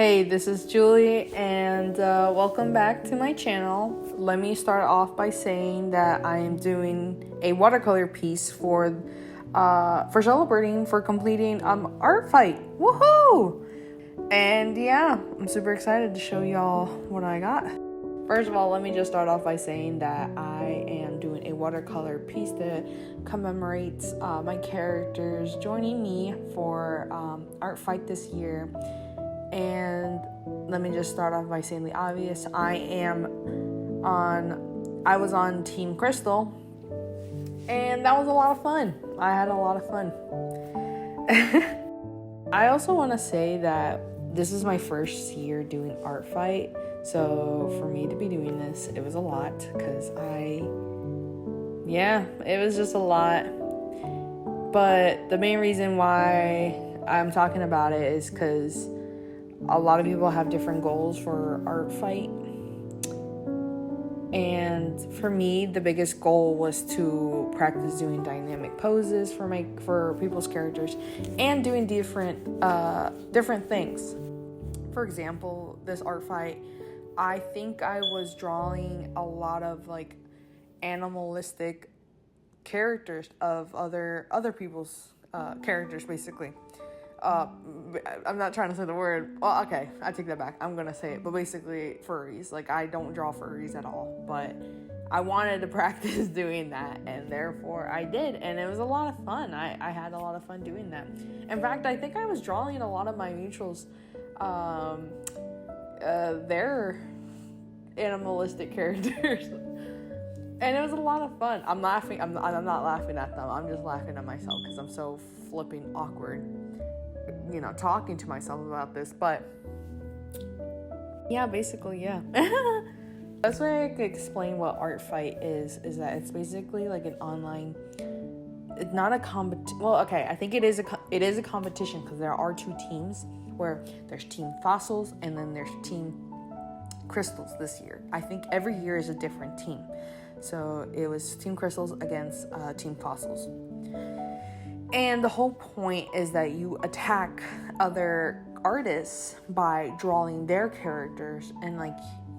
Hey, this is Julie, and welcome back to my channel. Let me start off by saying that I am doing a watercolor piece for celebrating for completing art fight. Woohoo! And yeah, I'm super excited to show y'all what I got. First of all, let me just start off by saying that I am doing a watercolor piece that commemorates my characters joining me for art fight this year. And let me just start off by saying the obvious. I was on Team Crystal, and that was a lot of fun. I had a lot of fun. I also want to say that this is my first year doing art fight, so for me to be doing this, it was a lot, because it was just a lot. But the main reason why I'm talking about it is because a lot of people have different goals for art fight. And for me, the biggest goal was to practice doing dynamic poses for people's characters and doing different things. For example, this art fight, I think I was drawing a lot of like animalistic characters of other people's characters, basically. I'm not trying to say the word. Well, okay, I take that back. I'm gonna say it. But basically, furries. Like, I don't draw furries at all. But I wanted to practice doing that, and therefore I did. And it was a lot of fun. I had a lot of fun doing that. In fact, I think I was drawing a lot of my mutuals, their animalistic characters. And it was a lot of fun. I'm not laughing at them. I'm just laughing at myself because I'm so flipping awkward, talking to myself about this. But yeah, basically, yeah. That's why I could explain what art fight is that it's basically like an online, it's not a competition. Well, okay, I think it is a competition, because there are two teams, where there's Team Fossils and then there's Team Crystals this year. I think every year is a different team. So it was Team Crystals against Team Fossils. And the whole point is that you attack other artists by drawing their characters, and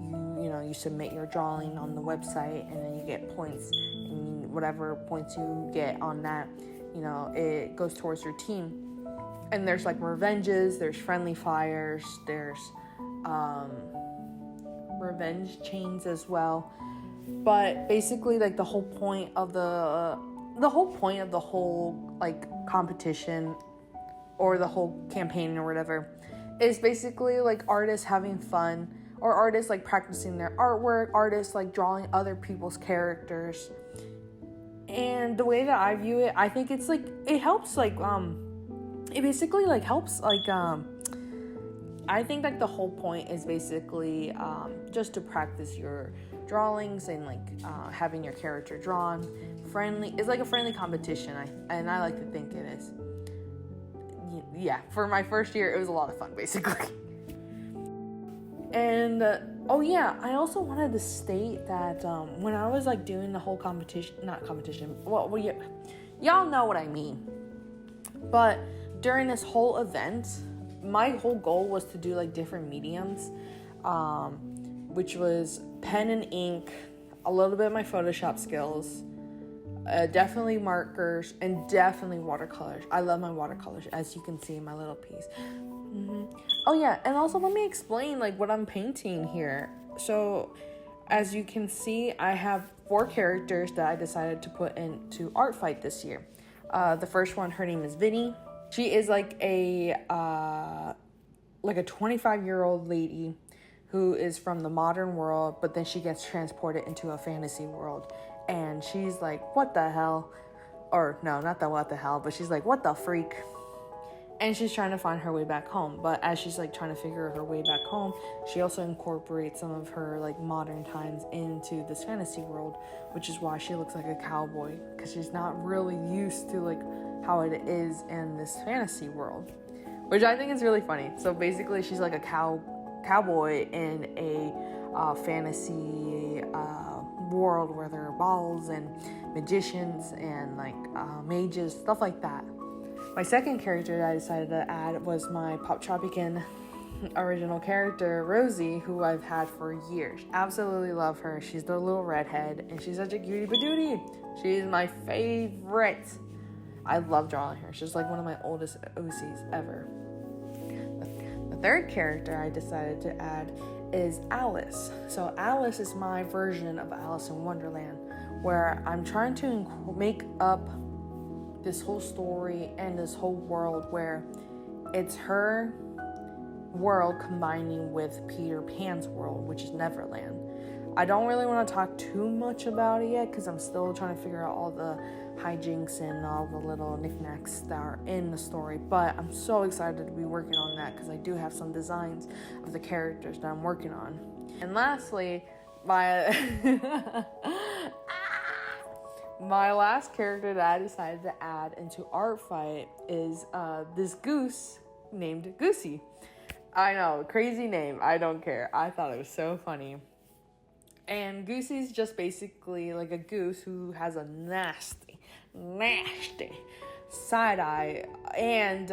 you submit your drawing on the website, and then you get points, and whatever points you get on that, it goes towards your team. And there's like revenges, there's friendly fires, there's revenge chains as well. But basically, like, the whole point of the whole like competition or the whole campaign or whatever is basically like artists having fun, or artists like practicing their artwork, artists like drawing other people's characters. And the way that I view it, I think it's like, it helps, like, it basically like helps, like, I think like the whole point is basically just to practice your drawings and like having your character drawn. It's like a friendly competition, and I like to think it is. Yeah, for my first year, it was a lot of fun, basically. And I also wanted to state that when I was like doing the whole y'all know what I mean. But during this whole event, my whole goal was to do like different mediums, which was pen and ink, a little bit of my Photoshop skills, definitely markers, and definitely watercolors. I love my watercolors, as you can see in my little piece. Oh yeah, and also let me explain like what I'm painting here. So as you can see, I have 4 characters that I decided to put into art fight this year. The first one, her name is Vinny. She is like a 25-year-old lady who is from the modern world, but then she gets transported into a fantasy world. And she's like, what the hell? Or no, not the what the hell, but she's like, what the freak? And she's trying to find her way back home. But as she's like trying to figure her way back home, she also incorporates some of her like modern times into this fantasy world, which is why she looks like a cowboy, because she's not really used to like how it is in this fantasy world, which I think is really funny. So basically, she's like a cowboy in a fantasy world where there are balls and magicians and like mages, stuff like that. My second character that I decided to add was my Pop Tropican original character, Rosie, who I've had for years. Absolutely love her. She's the little redhead, and she's such a cutie patootie. She's my favorite. I love drawing her. She's like one of my oldest OCs ever. The third character I decided to add is Alice. So Alice is my version of Alice in Wonderland, where I'm trying to make up this whole story and this whole world where it's her world combining with Peter Pan's world, which is Neverland. I don't really want to talk too much about it yet because I'm still trying to figure out all the hijinks and all the little knickknacks that are in the story, but I'm so excited to be working on that because I do have some designs of the characters that I'm working on. And lastly, my my last character that I decided to add into Art Fight is this goose named Goosey. I know, crazy name. I don't care. I thought it was so funny. And Goosey's just basically like a goose who has a nasty side eye. And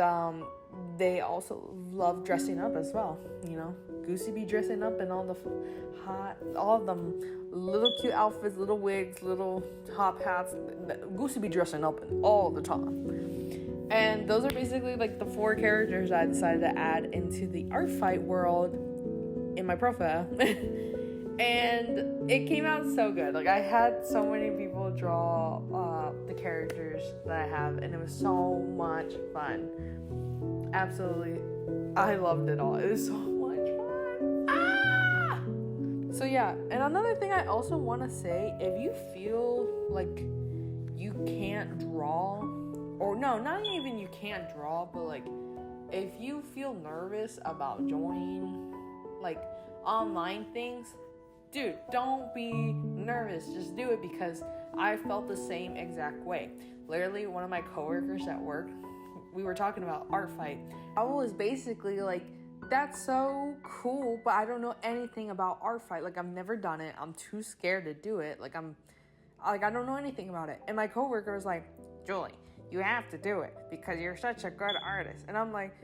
they also love dressing up as well. You know, Goosey be dressing up in all of them little cute outfits, little wigs, little top hats. Goosey be dressing up in all the time. And those are basically like the 4 characters I decided to add into the Art Fight world in my profile. And it came out so good. Like, I had so many people draw the characters that I have, and it was so much fun. Absolutely, I loved it all. It was so much fun. Ah! So yeah, and another thing I also want to say, if you feel like you can't draw, or no, not even you can't draw, but like if you feel nervous about joining like online things, dude, don't be nervous. Just do it, because I felt the same exact way. Literally, one of my coworkers at work, we were talking about Art Fight. I was basically like, that's so cool, but I don't know anything about Art Fight. Like, I've never done it. I'm too scared to do it. I don't know anything about it. And my coworker was like, Julie, you have to do it because you're such a good artist. And I'm like,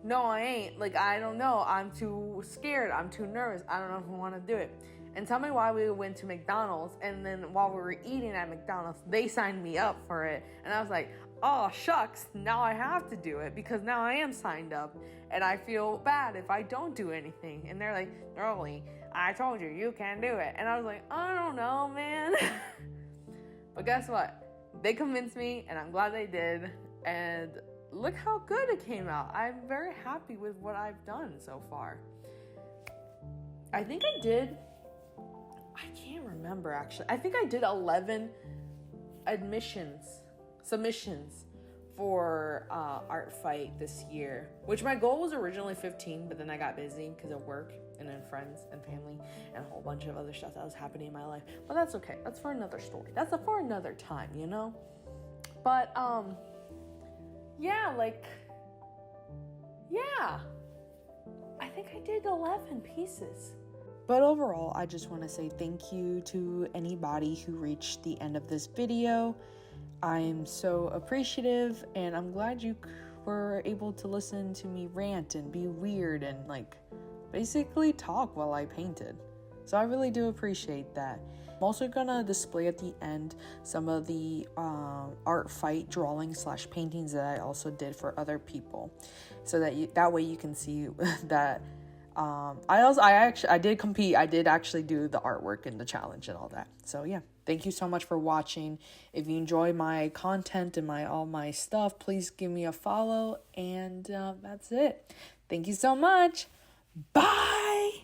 no, I ain't. Like, I don't know. I'm too scared. I'm too nervous. I don't know if I want to do it. And tell me why we went to McDonald's, and then while we were eating at McDonald's, they signed me up for it. And I was like, oh, shucks, now I have to do it because now I am signed up, and I feel bad if I don't do anything. And they're like, Early, I told you, you can do it. And I was like, I don't know, man. But guess what? They convinced me, and I'm glad they did. And look how good it came out. I'm very happy with what I've done so far. I think I can't remember actually. I think I did 11 submissions for Art Fight this year, which my goal was originally 15, but then I got busy because of work and then friends and family and a whole bunch of other stuff that was happening in my life. But that's okay. That's for another story. That's for another time, you know? But, yeah, I think I did 11 pieces. But overall, I just want to say thank you to anybody who reached the end of this video. I'm so appreciative, and I'm glad you were able to listen to me rant and be weird and basically talk while I painted. So I really do appreciate that. I'm also gonna display at the end some of the Art Fight drawings / paintings that I also did for other people, so that way you can see that I did compete. I did actually do the artwork in the challenge and all that. So yeah, thank you so much for watching. If you enjoy my content and all my stuff, please give me a follow, and that's it. Thank you so much. Bye.